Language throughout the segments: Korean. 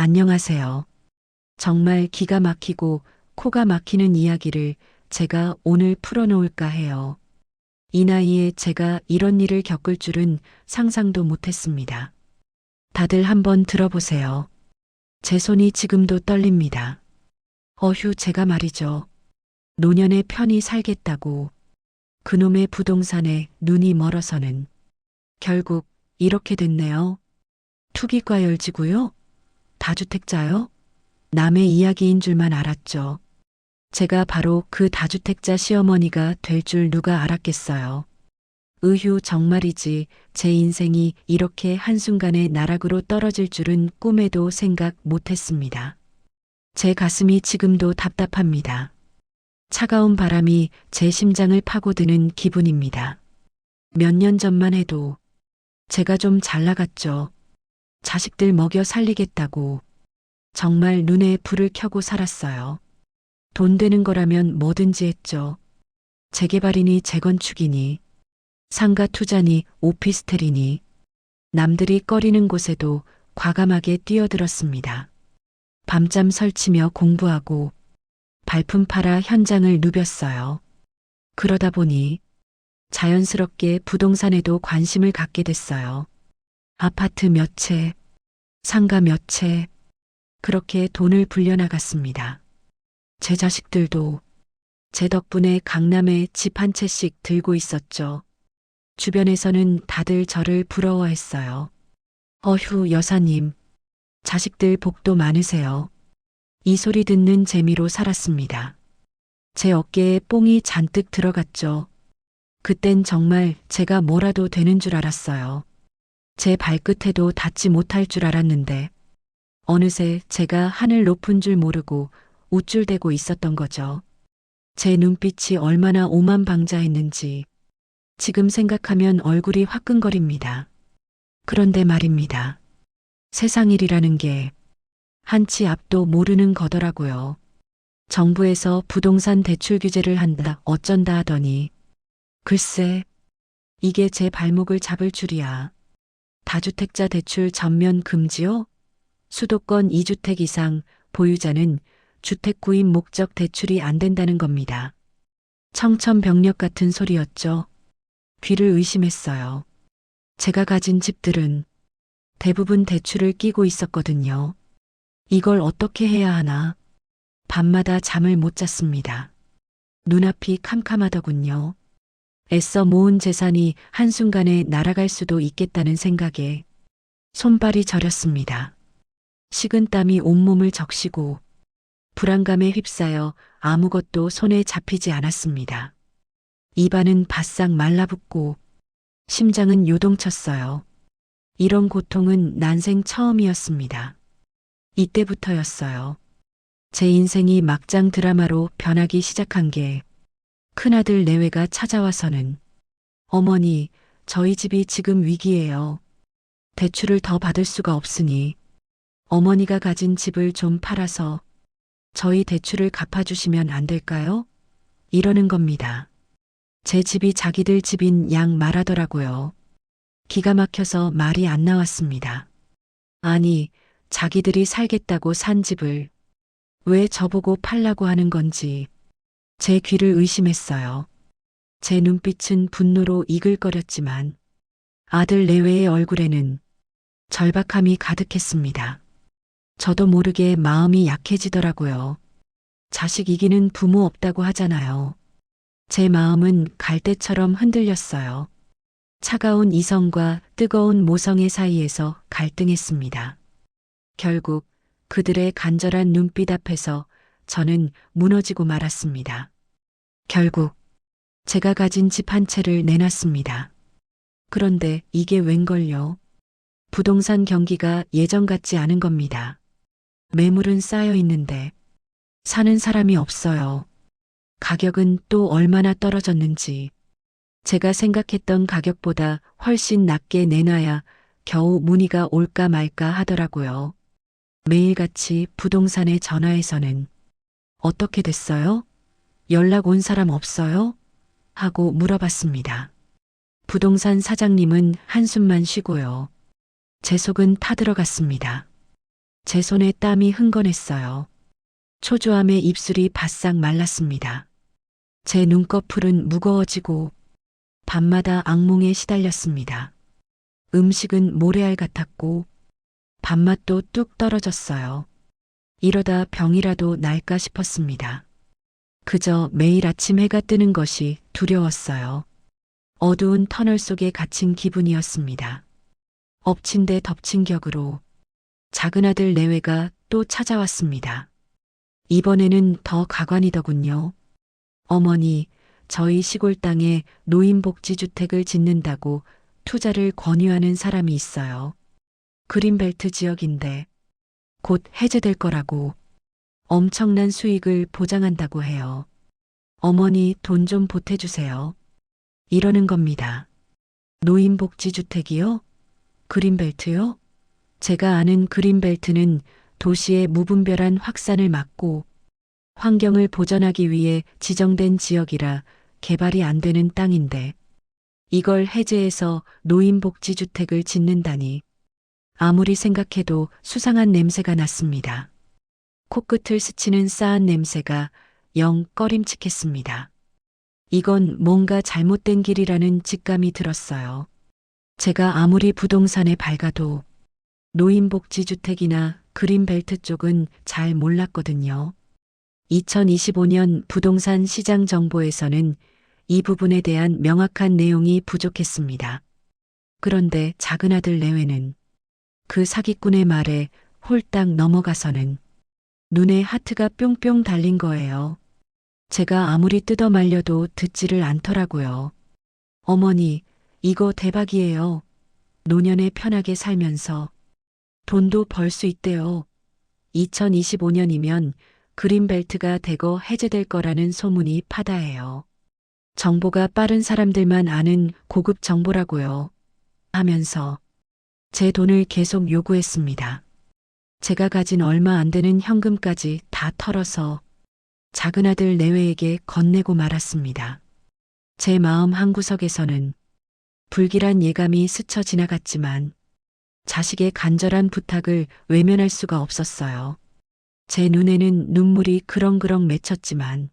안녕하세요. 정말 기가 막히고 코가 막히는 이야기를 제가 오늘 풀어놓을까 해요. 이 나이에 제가 이런 일을 겪을 줄은 상상도 못했습니다. 다들 한번 들어보세요. 제 손이 지금도 떨립니다. 어휴, 제가 말이죠. 노년에 편히 살겠다고 그놈의 부동산에 눈이 멀어서는 결국 이렇게 됐네요. 투기과열지고요. 다주택자요? 남의 이야기인 줄만 알았죠. 제가 바로 그 다주택자 시어머니가 될 줄 누가 알았겠어요. 으휴, 정말이지 제 인생이 이렇게 한순간에 나락으로 떨어질 줄은 꿈에도 생각 못했습니다. 제 가슴이 지금도 답답합니다. 차가운 바람이 제 심장을 파고드는 기분입니다. 몇 년 전만 해도 제가 좀 잘 나갔죠. 자식들 먹여 살리겠다고 정말 눈에 불을 켜고 살았어요. 돈 되는 거라면 뭐든지 했죠. 재개발이니 재건축이니 상가 투자니 오피스텔이니 남들이 꺼리는 곳에도 과감하게 뛰어들었습니다. 밤잠 설치며 공부하고 발품 팔아 현장을 누볐어요. 그러다 보니 자연스럽게 부동산에도 관심을 갖게 됐어요. 아파트 몇 채, 상가 몇 채, 그렇게 돈을 불려나갔습니다. 제 자식들도 제 덕분에 강남에 집 한 채씩 들고 있었죠. 주변에서는 다들 저를 부러워했어요. 어휴, 여사님, 자식들 복도 많으세요. 이 소리 듣는 재미로 살았습니다. 제 어깨에 뽕이 잔뜩 들어갔죠. 그땐 정말 제가 뭐라도 되는 줄 알았어요. 제 발끝에도 닿지 못할 줄 알았는데 어느새 제가 하늘 높은 줄 모르고 우쭐대고 있었던 거죠. 제 눈빛이 얼마나 오만방자했는지 지금 생각하면 얼굴이 화끈거립니다. 그런데 말입니다. 세상 일이라는 게 한치 앞도 모르는 거더라고요. 정부에서 부동산 대출 규제를 한다 어쩐다 하더니 글쎄 이게 제 발목을 잡을 줄이야. 다주택자 대출 전면 금지요? 수도권 2주택 이상 보유자는 주택 구입 목적 대출이 안 된다는 겁니다. 청천벽력 같은 소리였죠. 귀를 의심했어요. 제가 가진 집들은 대부분 대출을 끼고 있었거든요. 이걸 어떻게 해야 하나? 밤마다 잠을 못 잤습니다. 눈앞이 캄캄하더군요. 애써 모은 재산이 한순간에 날아갈 수도 있겠다는 생각에 손발이 저렸습니다. 식은땀이 온몸을 적시고 불안감에 휩싸여 아무것도 손에 잡히지 않았습니다. 입안은 바싹 말라붙고 심장은 요동쳤어요. 이런 고통은 난생 처음이었습니다. 이때부터였어요. 제 인생이 막장 드라마로 변하기 시작한 게 큰아들 내외가 찾아와서는 어머니, 저희 집이 지금 위기예요. 대출을 더 받을 수가 없으니 어머니가 가진 집을 좀 팔아서 저희 대출을 갚아주시면 안 될까요? 이러는 겁니다. 제 집이 자기들 집인 양 말하더라고요. 기가 막혀서 말이 안 나왔습니다. 아니, 자기들이 살겠다고 산 집을 왜 저보고 팔라고 하는 건지 제 귀를 의심했어요. 제 눈빛은 분노로 이글거렸지만 아들 내외의 얼굴에는 절박함이 가득했습니다. 저도 모르게 마음이 약해지더라고요. 자식 이기는 부모 없다고 하잖아요. 제 마음은 갈대처럼 흔들렸어요. 차가운 이성과 뜨거운 모성의 사이에서 갈등했습니다. 결국 그들의 간절한 눈빛 앞에서 저는 무너지고 말았습니다. 결국 제가 가진 집 한 채를 내놨습니다. 그런데 이게 웬걸요? 부동산 경기가 예전 같지 않은 겁니다. 매물은 쌓여 있는데 사는 사람이 없어요. 가격은 또 얼마나 떨어졌는지 제가 생각했던 가격보다 훨씬 낮게 내놔야 겨우 문의가 올까 말까 하더라고요. 매일같이 부동산에 전화해서는 어떻게 됐어요? 연락 온 사람 없어요? 하고 물어봤습니다. 부동산 사장님은 한숨만 쉬고요. 제 속은 타들어갔습니다. 제 손에 땀이 흥건했어요. 초조함에 입술이 바싹 말랐습니다. 제 눈꺼풀은 무거워지고 밤마다 악몽에 시달렸습니다. 음식은 모래알 같았고 밥맛도 뚝 떨어졌어요. 이러다 병이라도 날까 싶었습니다. 그저 매일 아침 해가 뜨는 것이 두려웠어요. 어두운 터널 속에 갇힌 기분이었습니다. 엎친 데 덮친 격으로 작은 아들 내외가 또 찾아왔습니다. 이번에는 더 가관이더군요. 어머니, 저희 시골 땅에 노인복지주택을 짓는다고 투자를 권유하는 사람이 있어요. 그린벨트 지역인데 곧 해제될 거라고 엄청난 수익을 보장한다고 해요. 어머니 돈 좀 보태주세요. 이러는 겁니다. 노인복지주택이요? 그린벨트요? 제가 아는 그린벨트는 도시의 무분별한 확산을 막고 환경을 보전하기 위해 지정된 지역이라 개발이 안 되는 땅인데 이걸 해제해서 노인복지주택을 짓는다니 아무리 생각해도 수상한 냄새가 났습니다. 코끝을 스치는 싸한 냄새가 영 꺼림칙했습니다. 이건 뭔가 잘못된 길이라는 직감이 들었어요. 제가 아무리 부동산에 밝아도 노인복지주택이나 그린벨트 쪽은 잘 몰랐거든요. 2025년 부동산 시장 정보에서는 이 부분에 대한 명확한 내용이 부족했습니다. 그런데 작은 아들 내외는 그 사기꾼의 말에 홀딱 넘어가서는 눈에 하트가 뿅뿅 달린 거예요. 제가 아무리 뜯어 말려도 듣지를 않더라고요. 어머니, 이거 대박이에요. 노년에 편하게 살면서 돈도 벌 수 있대요. 2025년이면 그린벨트가 대거 해제될 거라는 소문이 파다해요. 정보가 빠른 사람들만 아는 고급 정보라고요. 하면서 제 돈을 계속 요구했습니다. 제가 가진 얼마 안 되는 현금까지 다 털어서 작은 아들 내외에게 건네고 말았습니다. 제 마음 한구석에서는 불길한 예감이 스쳐 지나갔지만 자식의 간절한 부탁을 외면할 수가 없었어요. 제 눈에는 눈물이 그렁그렁 맺혔지만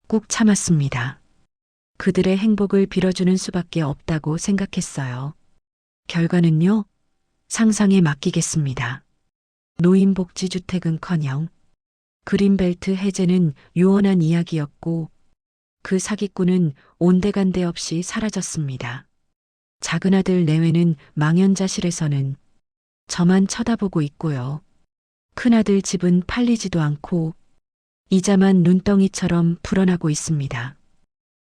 꾹 참았습니다. 그들의 행복을 빌어주는 수밖에 없다고 생각했어요. 결과는요? 상상에 맡기겠습니다. 노인복지주택은커녕 그린벨트 해제는 유언한 이야기였고 그 사기꾼은 온데간데 없이 사라졌습니다. 작은 아들 내외는 망연자실해서는 저만 쳐다보고 있고요. 큰아들 집은 팔리지도 않고 이자만 눈덩이처럼 불어나고 있습니다.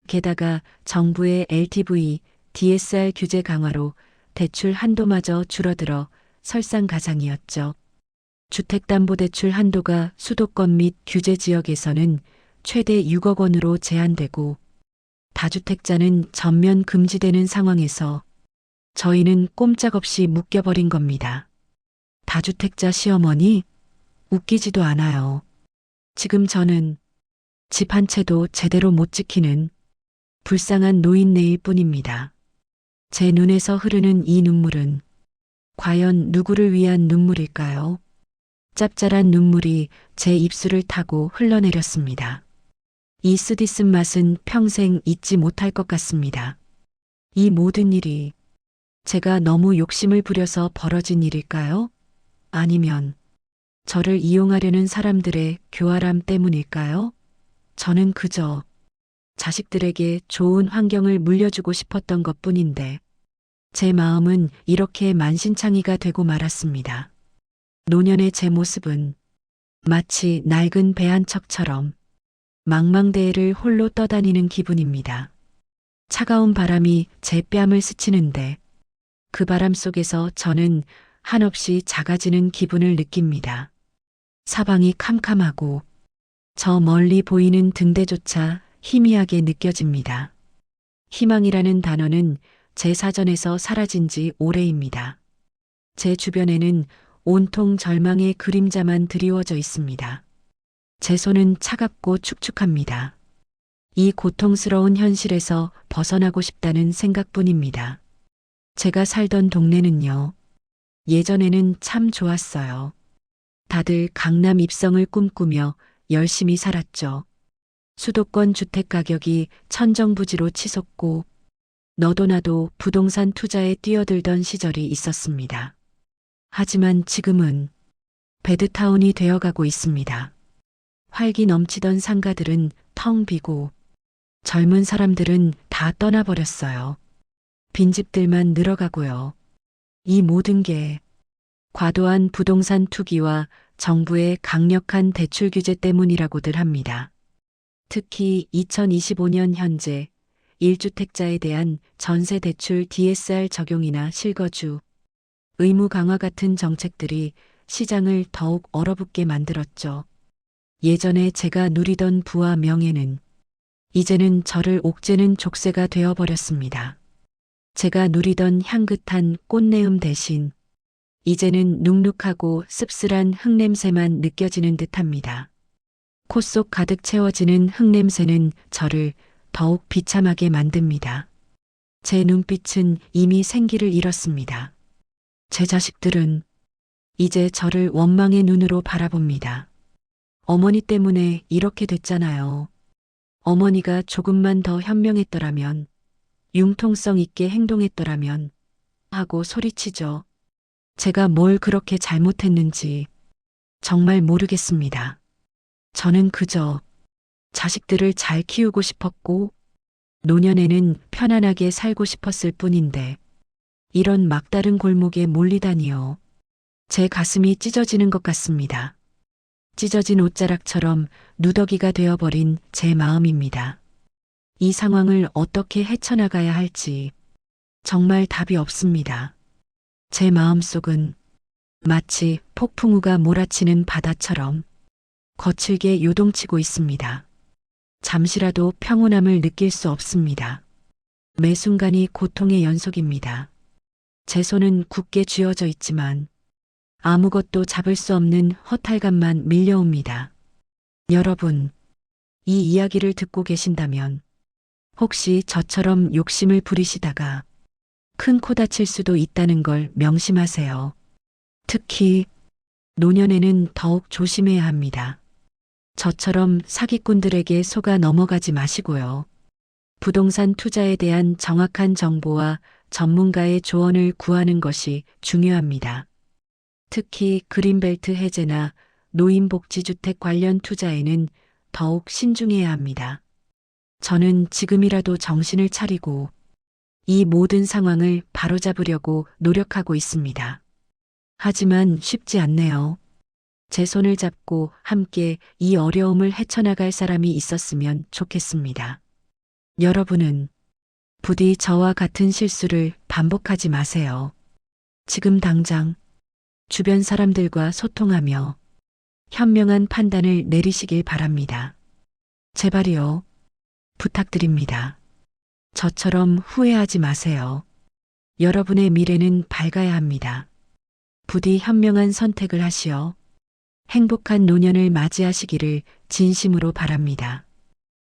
게다가 정부의 LTV, DSR 규제 강화로 대출 한도마저 줄어들어 설상가상이었죠. 주택담보대출 한도가 수도권 및 규제 지역에서는 최대 6억 원으로 제한되고 다주택자는 전면 금지되는 상황에서 저희는 꼼짝없이 묶여버린 겁니다. 다주택자 시어머니? 웃기지도 않아요. 지금 저는 집 한 채도 제대로 못 지키는 불쌍한 노인네일 뿐입니다. 제 눈에서 흐르는 이 눈물은 과연 누구를 위한 눈물일까요? 짭짤한 눈물이 제 입술을 타고 흘러내렸습니다. 이 쓰디쓴 맛은 평생 잊지 못할 것 같습니다. 이 모든 일이 제가 너무 욕심을 부려서 벌어진 일일까요? 아니면 저를 이용하려는 사람들의 교활함 때문일까요? 저는 그저 자식들에게 좋은 환경을 물려주고 싶었던 것뿐인데 제 마음은 이렇게 만신창이가 되고 말았습니다. 노년의 제 모습은 마치 낡은 배 한 척처럼 망망대해를 홀로 떠다니는 기분입니다. 차가운 바람이 제 뺨을 스치는데 그 바람 속에서 저는 한없이 작아지는 기분을 느낍니다. 사방이 캄캄하고 저 멀리 보이는 등대조차 희미하게 느껴집니다. 희망이라는 단어는 제 사전에서 사라진 지 오래입니다. 제 주변에는 온통 절망의 그림자만 드리워져 있습니다. 제 손은 차갑고 축축합니다. 이 고통스러운 현실에서 벗어나고 싶다는 생각뿐입니다. 제가 살던 동네는요. 예전에는 참 좋았어요. 다들 강남 입성을 꿈꾸며 열심히 살았죠. 수도권 주택 가격이 천정부지로 치솟고 너도 나도 부동산 투자에 뛰어들던 시절이 있었습니다. 하지만 지금은 배드타운이 되어가고 있습니다. 활기 넘치던 상가들은 텅 비고 젊은 사람들은 다 떠나버렸어요. 빈집들만 늘어가고요. 이 모든 게 과도한 부동산 투기와 정부의 강력한 대출 규제 때문이라고들 합니다. 특히 2025년 현재 1주택자에 대한 전세 대출 DSR 적용이나 실거주, 의무 강화 같은 정책들이 시장을 더욱 얼어붙게 만들었죠. 예전에 제가 누리던 부와 명예는 이제는 저를 옥죄는 족쇄가 되어버렸습니다. 제가 누리던 향긋한 꽃내음 대신 이제는 눅눅하고 씁쓸한 흙냄새만 느껴지는 듯합니다. 코 속 가득 채워지는 흙냄새는 저를 더욱 비참하게 만듭니다. 제 눈빛은 이미 생기를 잃었습니다. 제 자식들은 이제 저를 원망의 눈으로 바라봅니다. 어머니 때문에 이렇게 됐잖아요. 어머니가 조금만 더 현명했더라면, 융통성 있게 행동했더라면 하고 소리치죠. 제가 뭘 그렇게 잘못했는지 정말 모르겠습니다. 저는 그저 자식들을 잘 키우고 싶었고 노년에는 편안하게 살고 싶었을 뿐인데 이런 막다른 골목에 몰리다니요. 제 가슴이 찢어지는 것 같습니다. 찢어진 옷자락처럼 누더기가 되어버린 제 마음입니다. 이 상황을 어떻게 헤쳐나가야 할지 정말 답이 없습니다. 제 마음속은 마치 폭풍우가 몰아치는 바다처럼 거칠게 요동치고 있습니다. 잠시라도 평온함을 느낄 수 없습니다. 매 순간이 고통의 연속입니다. 제 손은 굳게 쥐어져 있지만 아무것도 잡을 수 없는 허탈감만 밀려옵니다. 여러분, 이 이야기를 듣고 계신다면 혹시 저처럼 욕심을 부리시다가 큰 코 다칠 수도 있다는 걸 명심하세요. 특히 노년에는 더욱 조심해야 합니다. 저처럼 사기꾼들에게 속아 넘어가지 마시고요. 부동산 투자에 대한 정확한 정보와 전문가의 조언을 구하는 것이 중요합니다. 특히 그린벨트 해제나 노인복지주택 관련 투자에는 더욱 신중해야 합니다. 저는 지금이라도 정신을 차리고 이 모든 상황을 바로잡으려고 노력하고 있습니다. 하지만 쉽지 않네요. 제 손을 잡고 함께 이 어려움을 헤쳐나갈 사람이 있었으면 좋겠습니다. 여러분은 부디 저와 같은 실수를 반복하지 마세요. 지금 당장 주변 사람들과 소통하며 현명한 판단을 내리시길 바랍니다. 제발이요. 부탁드립니다. 저처럼 후회하지 마세요. 여러분의 미래는 밝아야 합니다. 부디 현명한 선택을 하시어 행복한 노년을 맞이하시기를 진심으로 바랍니다.